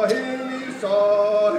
Henny saw,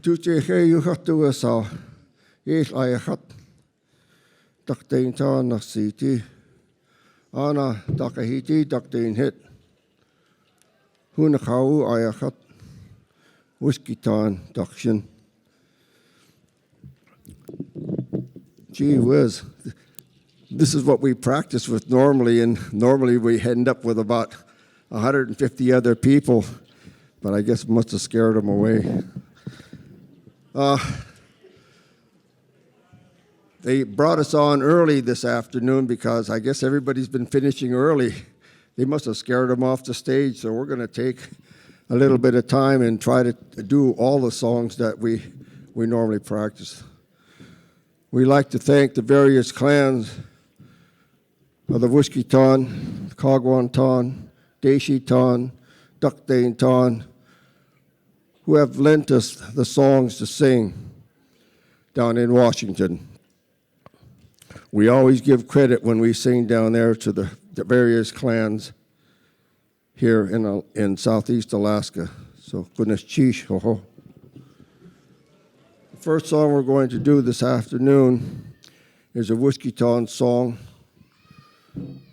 Tuche he you got to us all. Yes, I had. Daktain ta na city. Ana dakahiti daktain hit. Hunakau I had. Whiskey tan dakshin. Gee whiz. This is what we practice with normally, and normally we end up with about 150 other people, but I guess it must have scared them away. They brought us on early this afternoon because I guess everybody's been finishing early. They must have scared them off the stage, so we're going to take a little bit of time and try to do all the songs that we normally practice. We'd like to thank the various clans of the Wishkiton, Kagwanton, Deshiton, Dukdainton, who have lent us the songs to sing down in Washington. We always give credit when we sing down there to the various clans here in Southeast Alaska. So, goodness cheesh, ho ho. The first song we're going to do this afternoon is a Wishkiton song,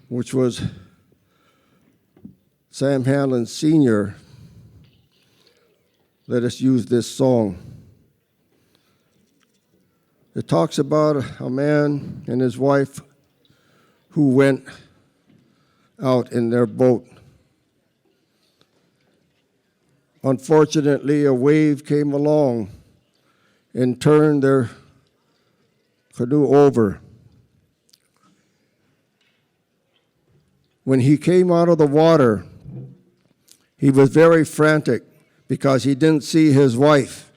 which was Sam Hanlon Sr. let us use this song. It talks about a man and his wife who went out in their boat. Unfortunately, a wave came along and turned their canoe over. When he came out of the water, he was very frantic because he didn't see his wife.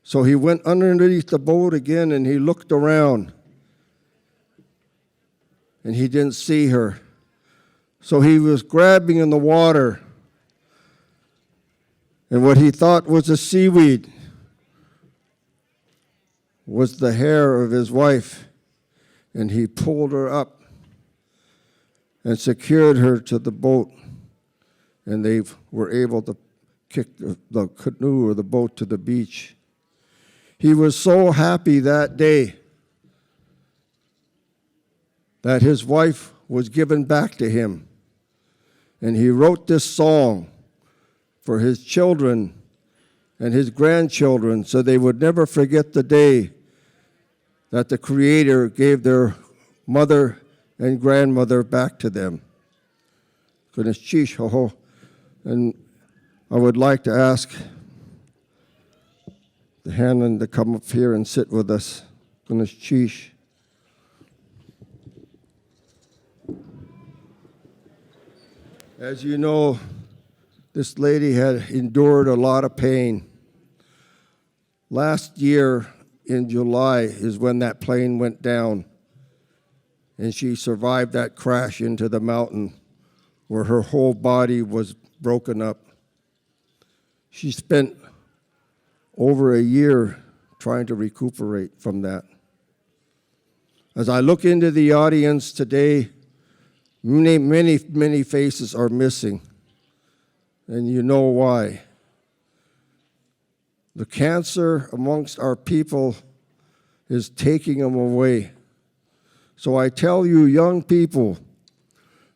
So he went underneath the boat again and he looked around and he didn't see her. So he was grabbing in the water, and what he thought was a seaweed was the hair of his wife, and he pulled her up and secured her to the boat, and they were able to kick the canoe or the boat to the beach. He was so happy that day that his wife was given back to him, and he wrote this song for his children and his grandchildren so they would never forget the day that the Creator gave their mother and grandmother back to them. Goodness, cheesh, ho ho. And I would like to ask the Hanlon to come up here and sit with us. Goodness, cheesh. As you know, this lady had endured a lot of pain. Last year in July is when that plane went down, and she survived that crash into the mountain where her whole body was broken up. She spent over a year trying to recuperate from that. As I look into the audience today, many faces are missing, and you know why. The cancer amongst our people is taking them away. So I tell you, young people,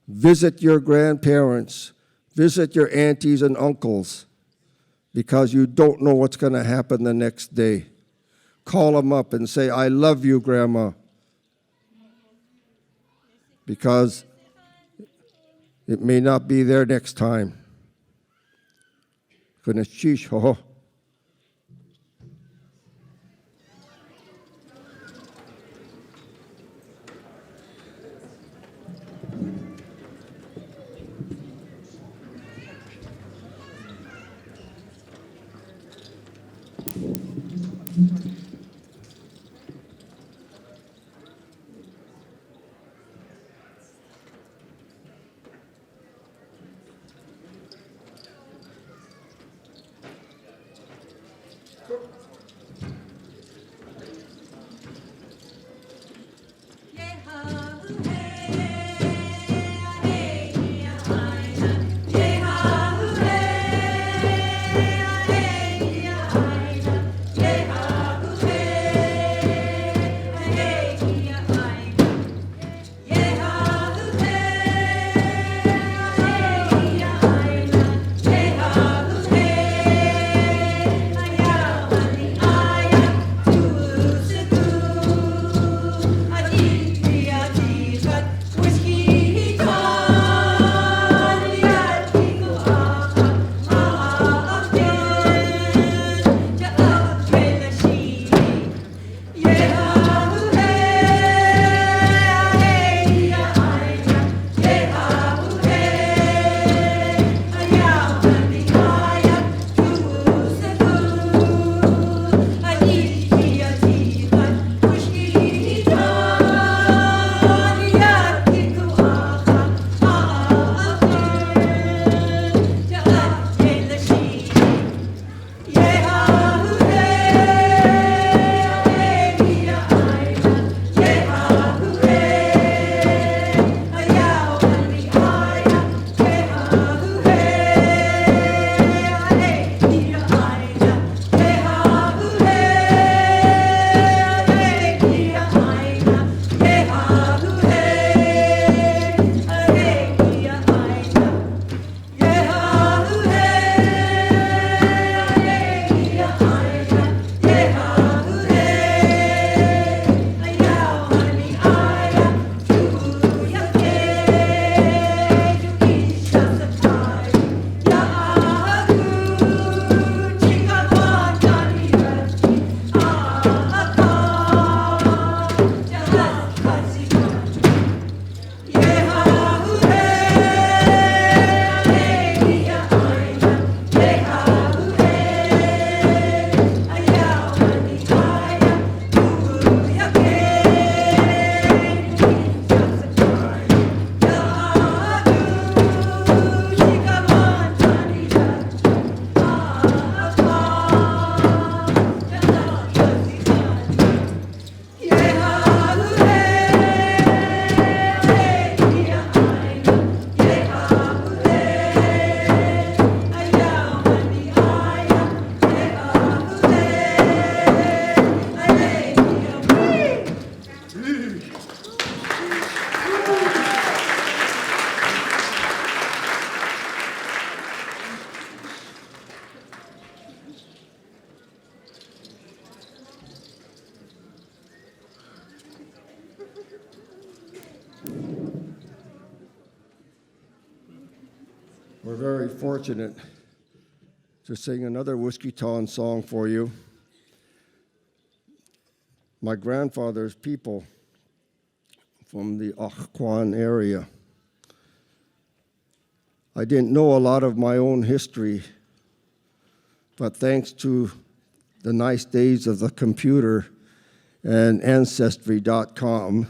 visit your grandparents, visit your aunties and uncles, because you don't know what's going to happen the next day. Call them up and say, I love you, Grandma, because it may not be there next time. Goodness, sheesh, ho ho. We're very fortunate to sing another Whiskeytown song for you. My grandfather's people from the Occoquan area. I didn't know a lot of my own history, but thanks to the nice days of the computer and Ancestry.com,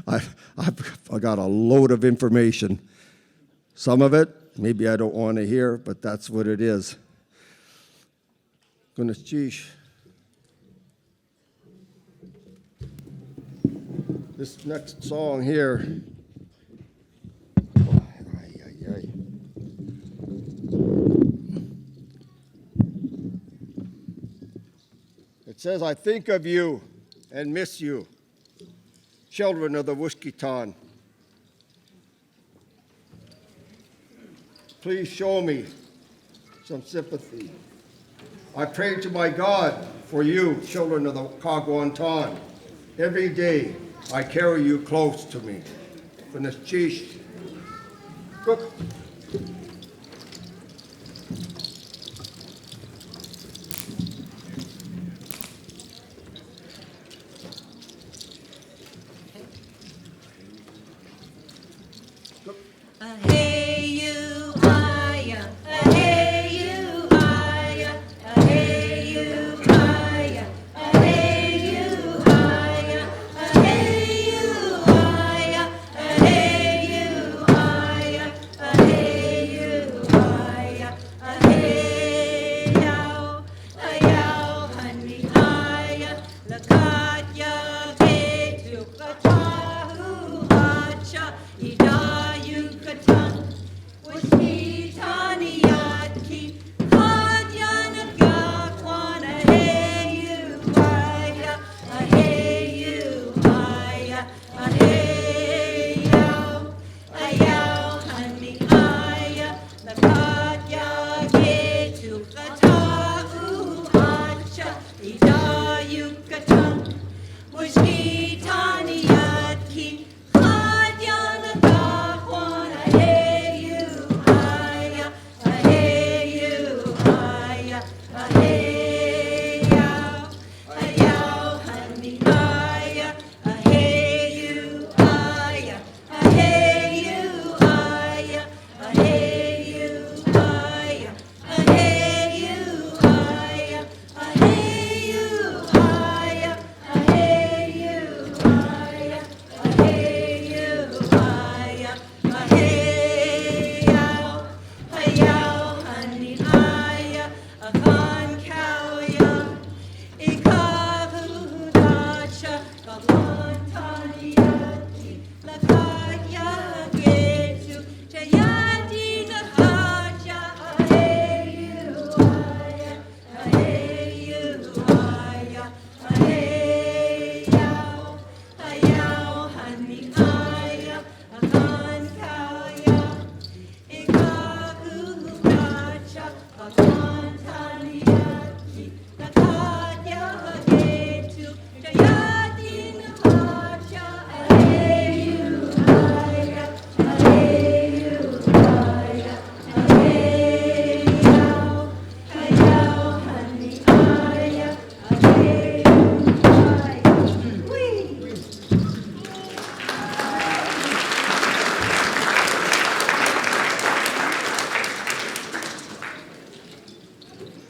I got a load of information. Some of it, maybe I don't want to hear, but that's what it is. This next song here, it says, I think of you and miss you, children of the Whiskeytown. Please show me some sympathy. I pray to my God for you, children of the Kagwantan. Every day I carry you close to me. Cook.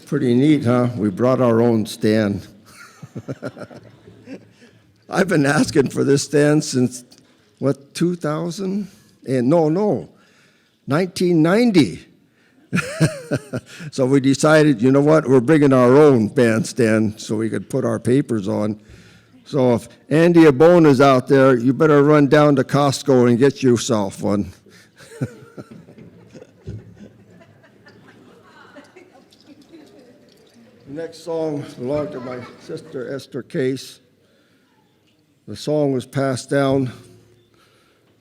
Pretty neat, huh? We brought our own stand. I've been asking for this stand since, 2000? And no, 1990. So we decided, you know what, we're bringing our own bandstand so we could put our papers on. So if Andy Abone is out there, you better run down to Costco and get yourself one. The next song belonged to my sister Esther Case. The song was passed down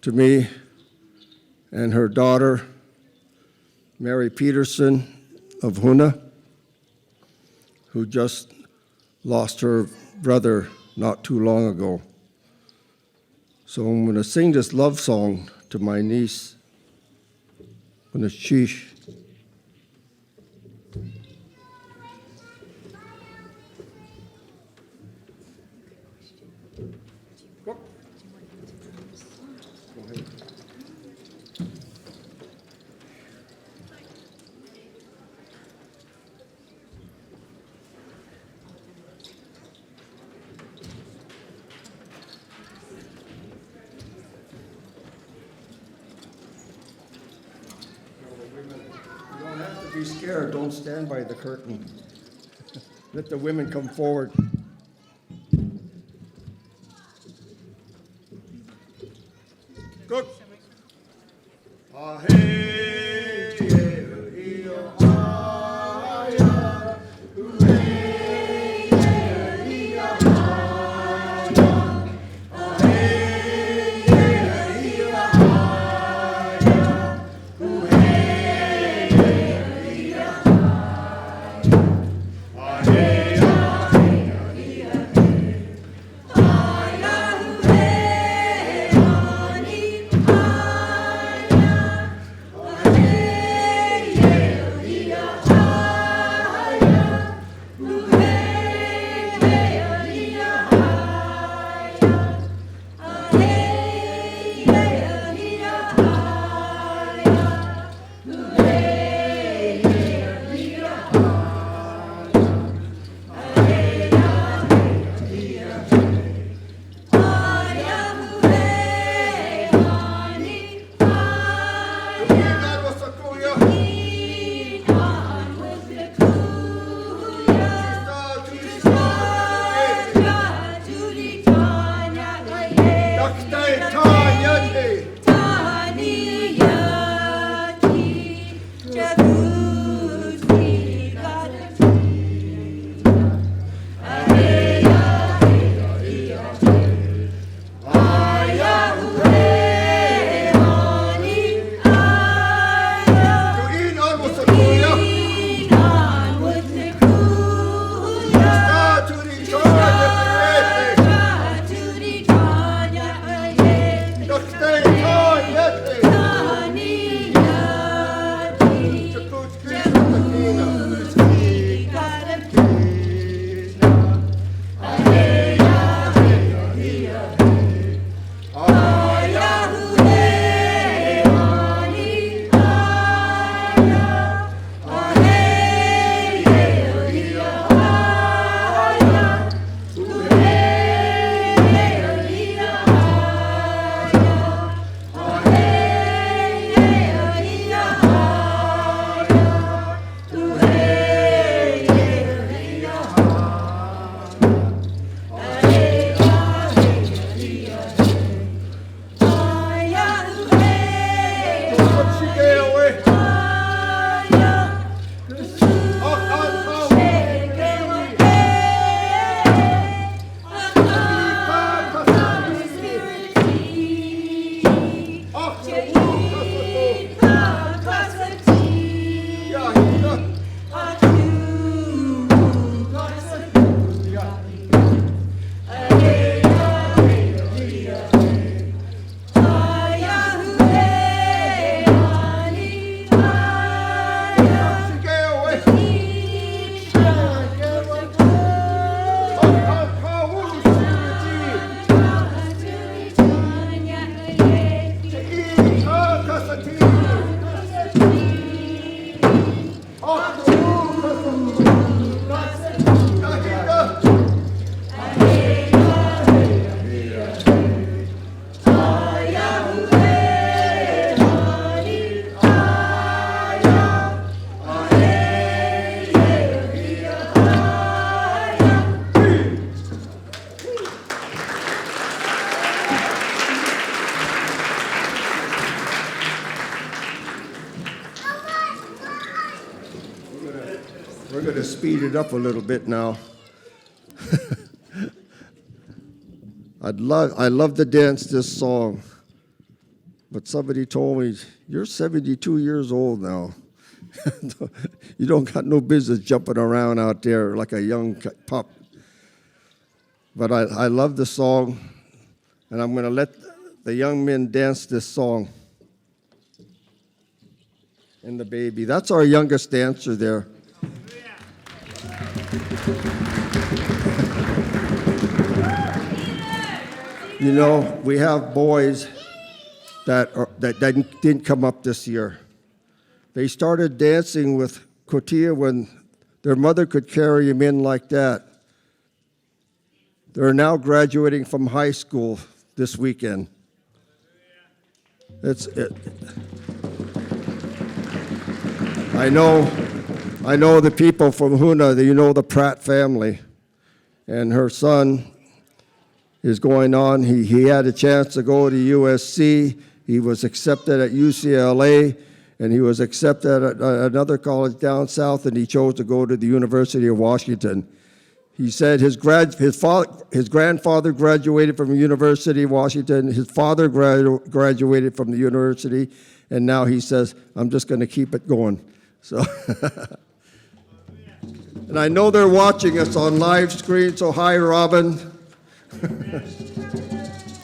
to me and her daughter, Mary Peterson of Huna, who just lost her brother not too long ago. So I'm going to sing this love song to my niece. on the sheesh. Be scared. Don't stand by the curtain. Let the women come forward. Good. We're going to speed it up a little bit now. I love to dance this song, but somebody told me, you're 72 years old now. You don't got no business jumping around out there like a young pup. But I love the song, and I'm going to let the young men dance this song. and the baby. That's our youngest dancer there. You know, we have boys that didn't come up this year. They started dancing with Kuteeyaa when their mother could carry them in like that. They're now graduating from high school this weekend. I know the people from Huna, you know the Pratt family, and her son is going on. He had a chance to go to USC. He was accepted at UCLA, and he was accepted at another college down south, and he chose to go to the University of Washington. He said his grandfather graduated from the University of Washington, his father graduated from the university, and now he says, I'm just going to keep it going. So, and I know they're watching us on live screen, so hi, Robin.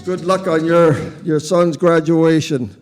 Good luck on your son's graduation.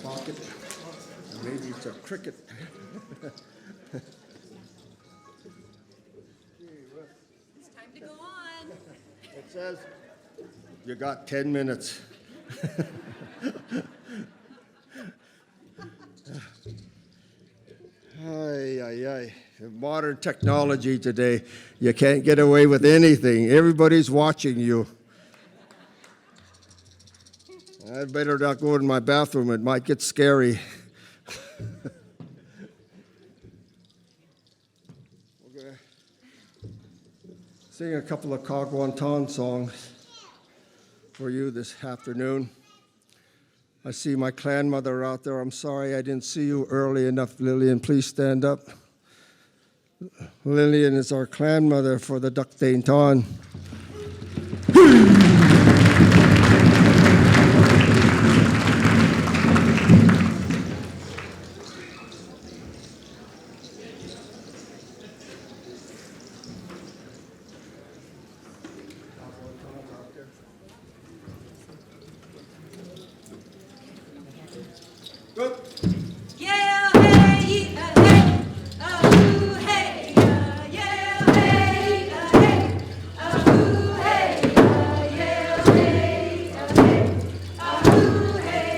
pocket. And maybe it's a cricket. It's time to go on. It says you got 10 minutes. Ay, ay, ay. Modern technology today, you can't get away with anything. Everybody's watching you. I better not go in my bathroom. It might get scary. We're going to sing a couple of Kagwantan songs for you this afternoon. I see my clan mother out there. I'm sorry I didn't see you early enough, Lillian. Please stand up. Lillian is our clan mother for the Duktain Ton. Yeah, hey, hey, oh, hey, yeah, hey, hey, oh, hey, yeah, hey, oh, hey,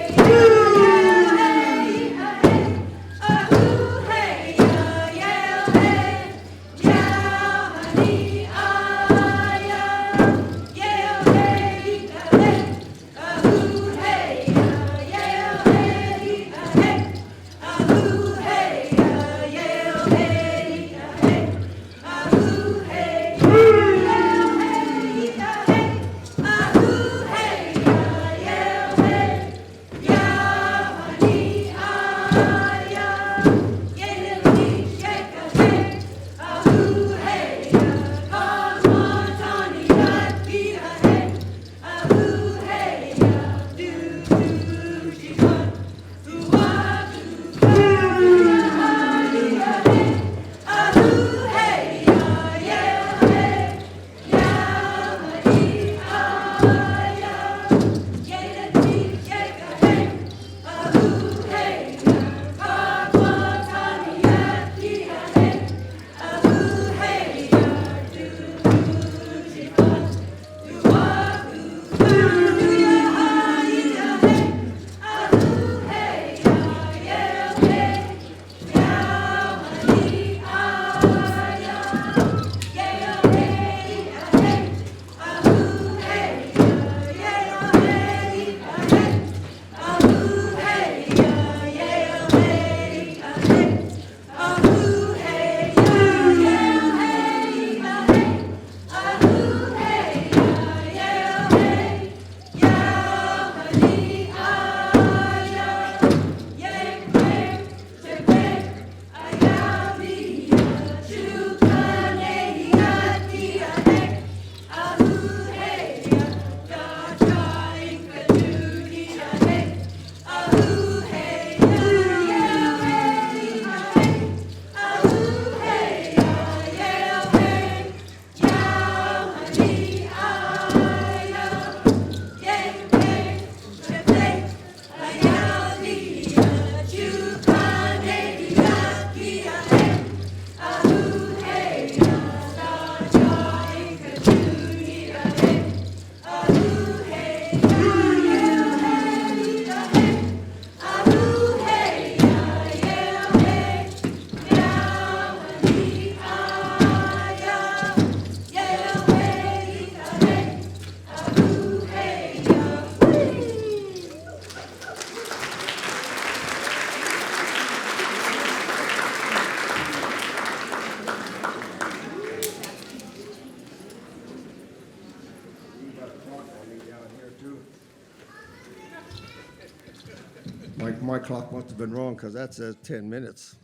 My clock must have been wrong because that says 10 minutes.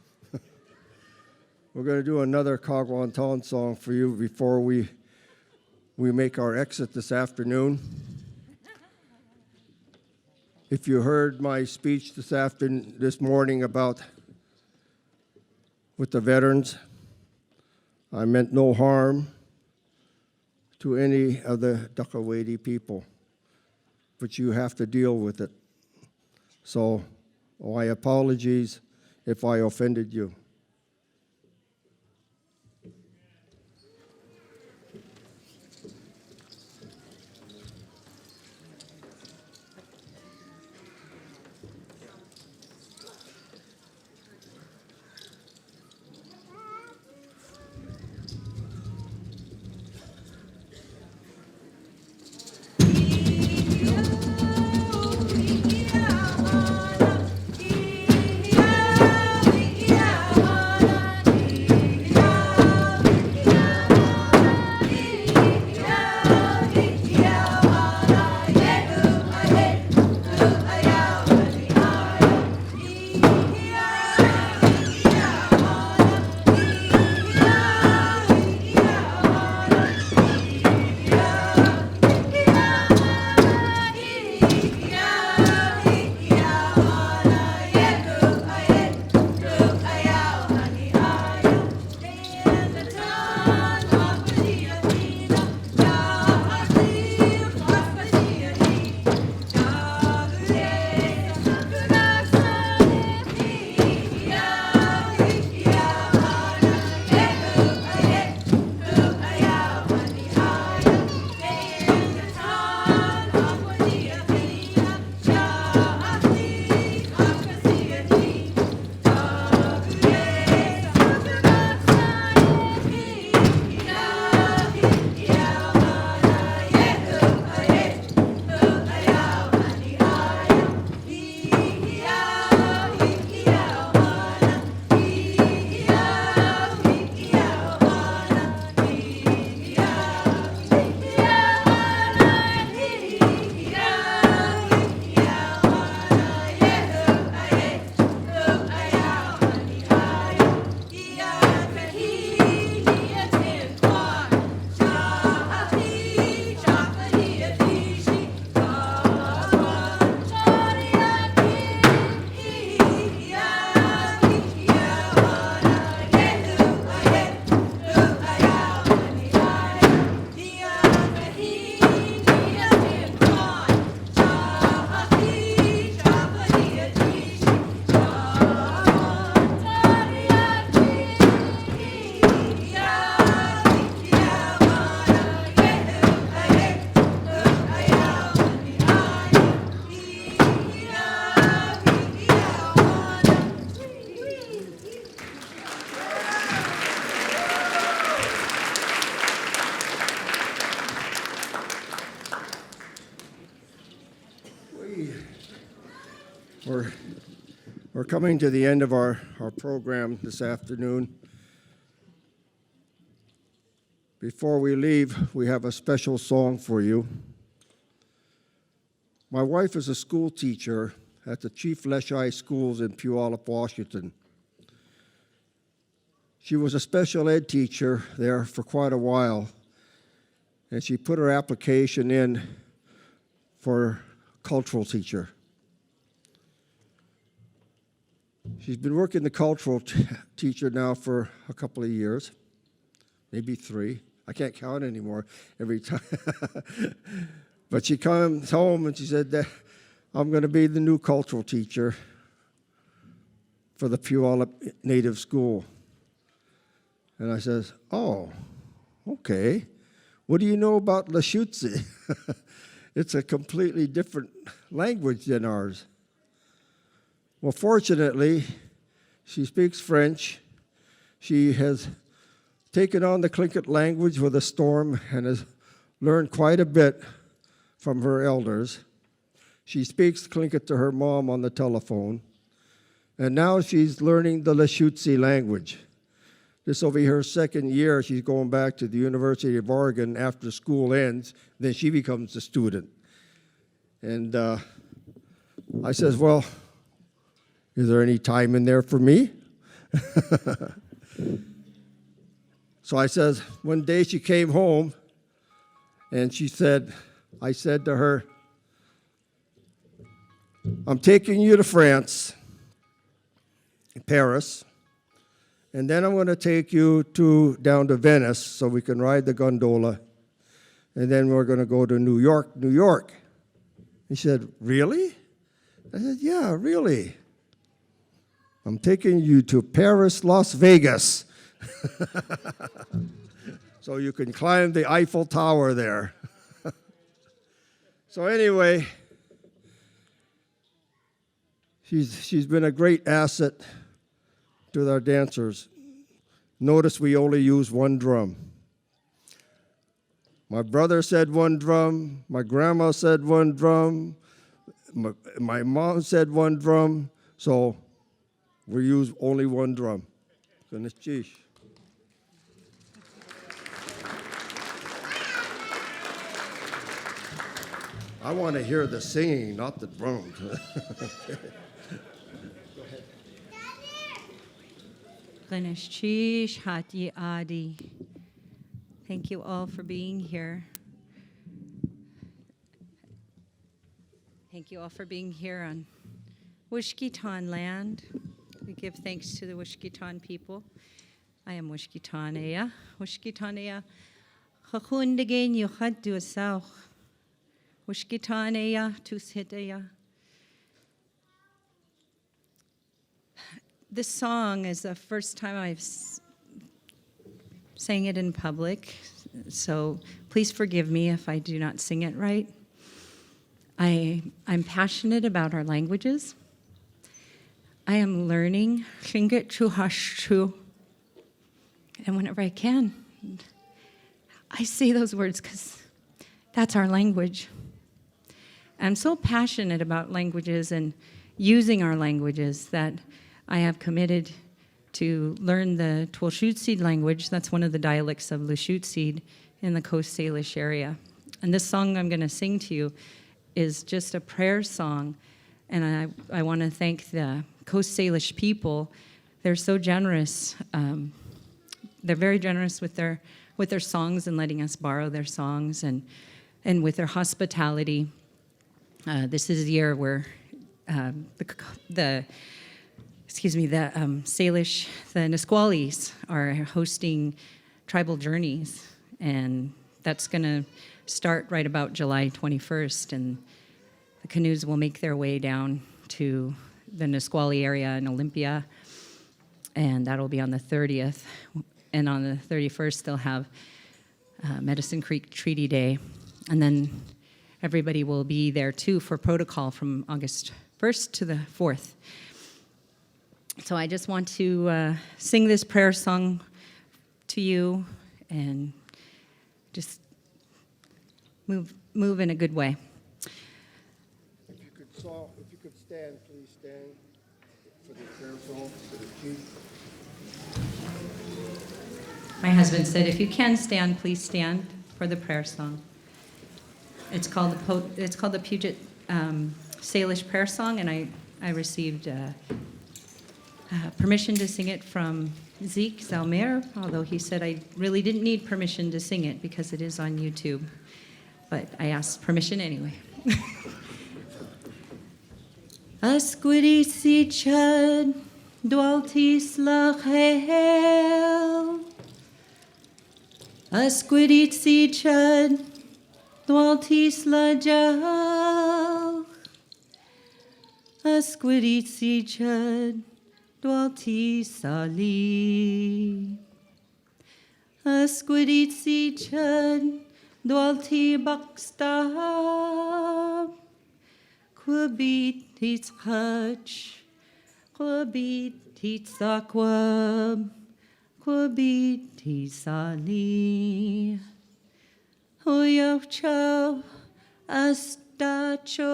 We're going to do another Kagwantan song for you before we make our exit this afternoon. If you heard my speech this morning about with the veterans, I meant no harm to any of the Dukkawati people, but you have to deal with it. So My apologies if I offended you. We're coming to the end of our program this afternoon. Before we leave, we have a special song for you. My wife is a school teacher at the Chief Leschi Schools in Puyallup, Washington. She was a special ed teacher there for quite a while, and she put her application in for cultural teacher. She's been working the cultural teacher now for a couple of years, maybe 3. I can't count anymore every time. But she comes home and she said that I'm going to be the new cultural teacher for the Puyallup Native School. And I says, oh, okay. What do you know about Lashutsi? It's a completely different language than ours. Well, fortunately, she speaks French. She has taken on the Tlingit language with a storm and has learned quite a bit from her elders. She speaks Tlingit to her mom on the telephone. And now she's learning the Lashutsi language. This will be her second year. She's going back to the University of Oregon after school ends. Then she becomes a student. And I says, well, is there any time in there for me? So I says, one day she came home and she said, I said to her, I'm taking you to France, Paris, and then I'm going to take you down to Venice so we can ride the gondola, and then we're going to go to New York, New York. He said, really? I said, yeah, really. I'm taking you to Paris, Las Vegas. So you can climb the Eiffel Tower there. So anyway, she's been a great asset to our dancers. Notice we only use one drum. My brother said one drum, my grandma said one drum, my mom said one drum, so we use only one drum. I want to hear the singing, not the drums. Ganeshchish Hati Adi. Thank you all for being here. Thank you all for being here on Wishkitan land. We give thanks to the Wishkitan people. I am Wishkitaneya. Wishkitaneya. Chachundagen yuchad duasauch. Wishkitaneya tushiteya. This song is the first time I've sang it in public, so please forgive me if I do not sing it right. I'm passionate about our languages. I am learning Shinget Chuhashu, and whenever I can, I say those words because that's our language. I'm so passionate about languages and using our languages that I have committed to learn the Twilshutzid language. That's one of the dialects of Lushutzid in the Coast Salish area. And this song I'm going to sing to you is just a prayer song. And I want to thank the Coast Salish people. They're so generous. They're very generous with their songs and letting us borrow their songs and with their hospitality. This is the year where the Salish, the Nisquallies are hosting tribal journeys, and that's going to start right about July 21st, and the canoes will make their way down to the Nisqually area in Olympia, and that'll be on the 30th, and on the 31st they'll have Medicine Creek Treaty Day, and then everybody will be there too for protocol from August 1st to the 4th. So I just want to sing this prayer song to you and just move in a good way. If you could stand, please stand for the prayer song for the chief. My husband said, if you can stand, please stand for the prayer song. It's called the Puget Salish prayer song, and I received permission to sing it from Zeke Zalmer, although he said I really didn't need permission to sing it because it is on YouTube. But I asked permission anyway. Asquidisi chad dwaltis lachel. Asquidisi chad dwaltis lajal. Asquidisi chad dwalti sali. Asquidisi chad dwalti bakstab. Quabit titzchach. Quabit titzakwab. Quabit tisali. Hoyavchav astacho.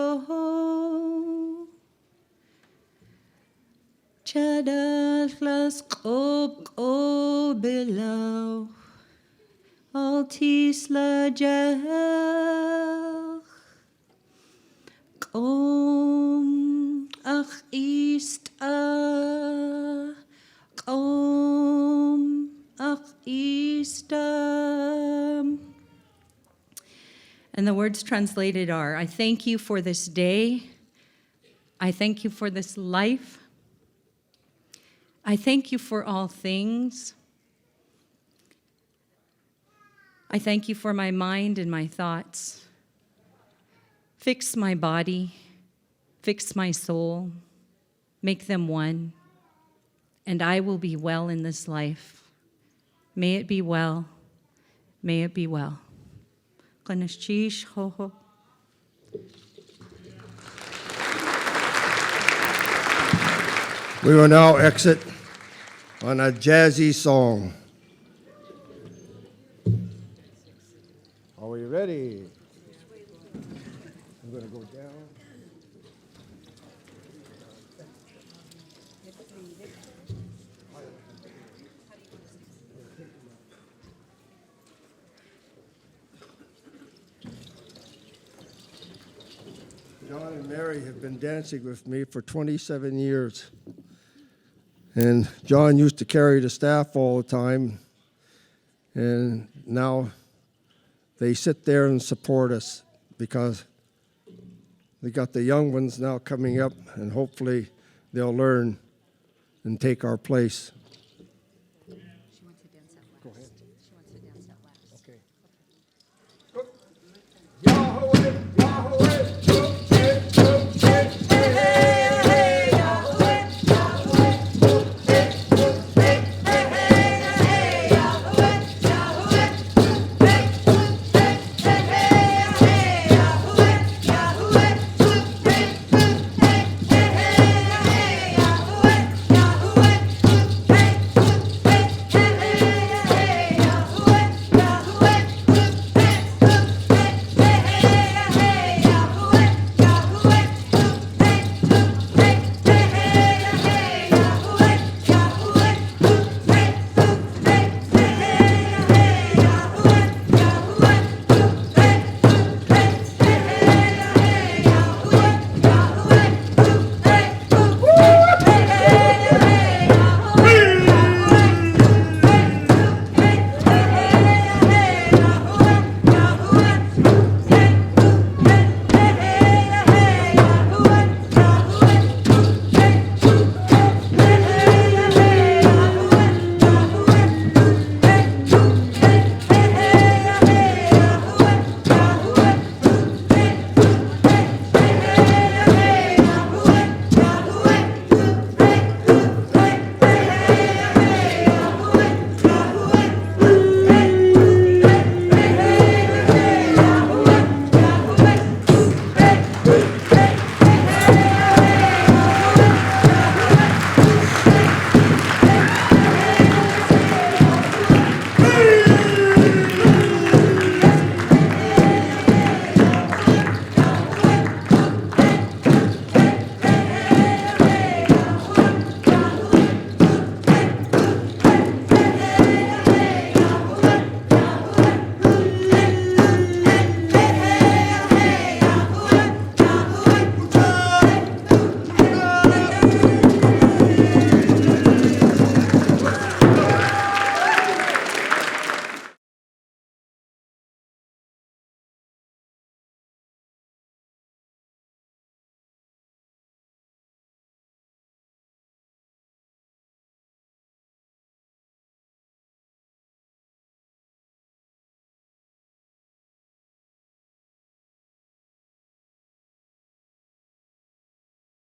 Chadachlas qob qobelau. Altis lajach. Qom ach ista. Qom ach ista. And the words translated are, I thank you for this day. I thank you for this life. I thank you for all things. I thank you for my mind and my thoughts. Fix my body, fix my soul, make them one. and I will be well in this life. May it be well. May it be well. Kanashish ho ho. We will now exit on a jazzy song. Are we ready? I'm going to go down. John and Mary have been dancing with me for 27 years. And John used to carry the staff all the time. And now they sit there and support us because we got the young ones now coming up, and hopefully they'll learn and take our place.